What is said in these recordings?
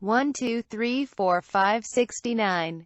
1 2 3 4 5 69.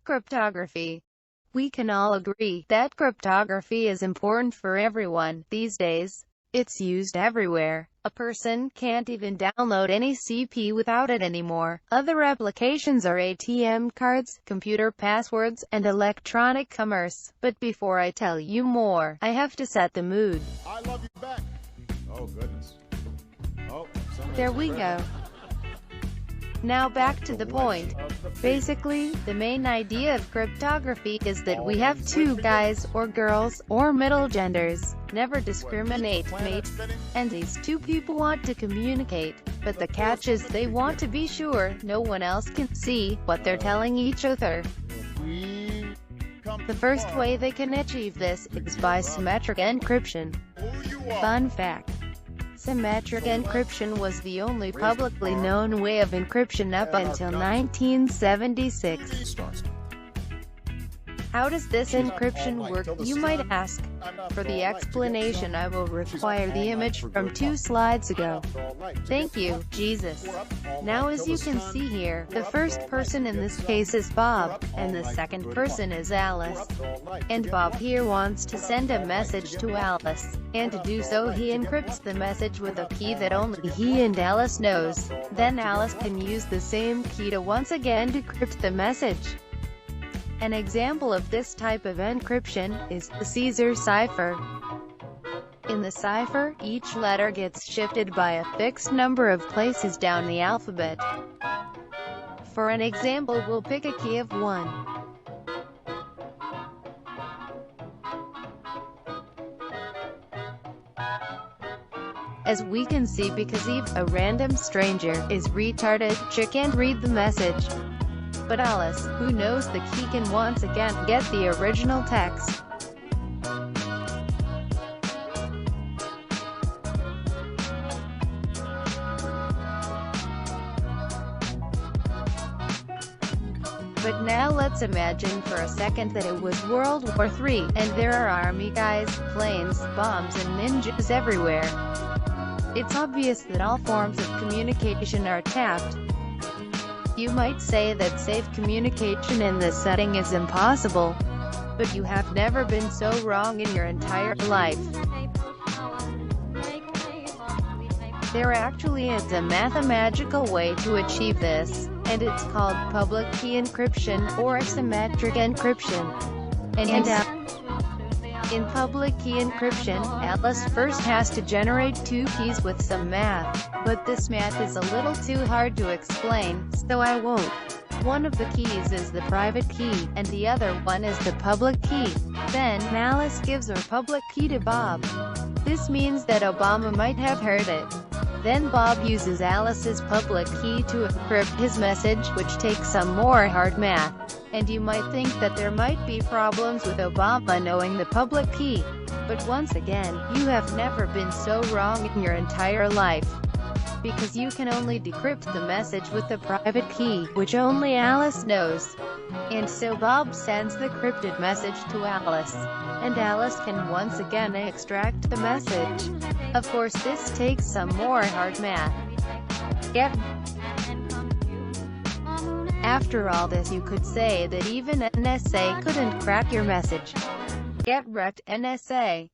Cryptography. We can all agree that cryptography is important for everyone these days. It's used everywhere. A person can't even download any CP without it anymore. Other applications are ATM cards, computer passwords, and electronic commerce. But before I tell you more, I have to set the mood. I love you back. Oh, goodness. Oh, there we go. Now back to the point. Basically, the main idea of cryptography is that we have two guys, or girls, or middle genders. Never discriminate, mate. And these two people want to communicate. But the catch is they want to be sure no one else can see what they're telling each other. The first way they can achieve this is by symmetric encryption. Fun fact. Symmetric encryption was the only publicly known way of encryption up until 1976. How does this encryption work, you might ask? For the explanation I will require the image from 2 slides ago. Thank you, Jesus. Now as you can see here, the first person in this case is Bob, and the second person is Alice. And Bob here wants to send a message to Alice, and to do so he encrypts the message with a key that only he and Alice knows. Then Alice can use the same key to once again decrypt the message. An example of this type of encryption is the Caesar cipher. In the cipher, each letter gets shifted by a fixed number of places down the alphabet. For an example, we'll pick a key of 1. As we can see, because Eve, a random stranger, is retarded, she can't read the message. But Alice, who knows the key, can once again get the original text. But now let's imagine for a second that it was World War III, and there are army guys, planes, bombs and ninjas everywhere. It's obvious that all forms of communication are tapped. You might say that safe communication in this setting is impossible. But you have never been so wrong in your entire life. There actually is a mathematical way to achieve this, and it's called public key encryption, or symmetric encryption. In public key encryption, Alice first has to generate 2 keys with some math. But this math is a little too hard to explain, so I won't. One of the keys is the private key, and the other one is the public key. Then, Alice gives her public key to Bob. This means that Obama might have heard it. Then Bob uses Alice's public key to encrypt his message, which takes some more hard math. And you might think that there might be problems with Obama knowing the public key. But once again, you have never been so wrong in your entire life. Because you can only decrypt the message with the private key, which only Alice knows. And so Bob sends the encrypted message to Alice. And Alice can once again extract the message. Of course this takes some more hard math. After all this, you could say that even NSA couldn't crack your message. Get wrecked, NSA.